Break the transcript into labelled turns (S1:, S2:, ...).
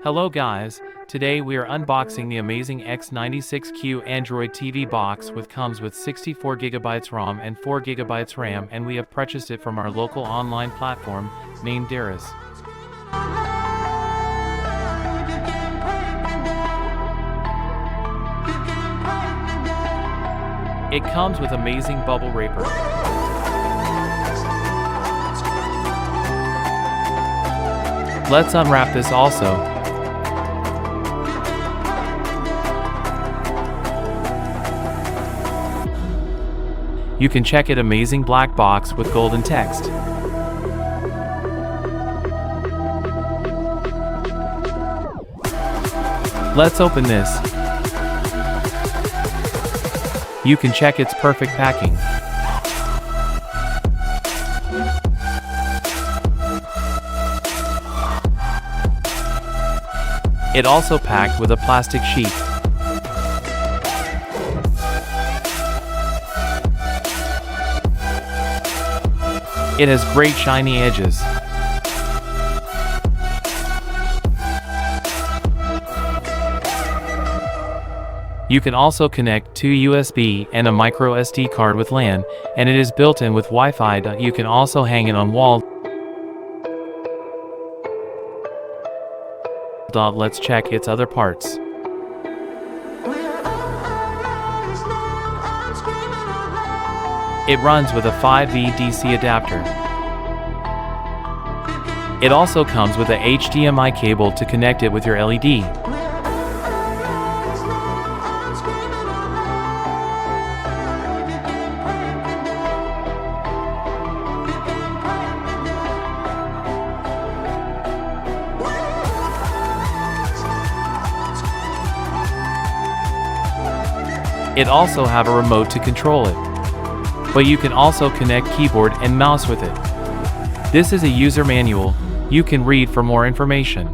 S1: Hello guys, today we are unboxing the amazing X96Q Android TV box which comes with 64GB ROM and 4GB RAM, and we have purchased it from our local online platform named Darius. It comes with amazing bubble wrapper. Let's unwrap this also. You can check it amazing black box with golden text. Let's open this. You can check its perfect packing. It also packed with a plastic sheet. It has great shiny edges. You can also connect two USB and a micro SD card with LAN, and it is built in with Wi-Fi. You can also hang it on wall. Let's check its other parts. It runs with a 5V DC adapter. It also comes with a HDMI cable to connect it with your LED. It also have a remote to control it, but you can also connect keyboard and mouse with it. This is a user manual. You can read for more information.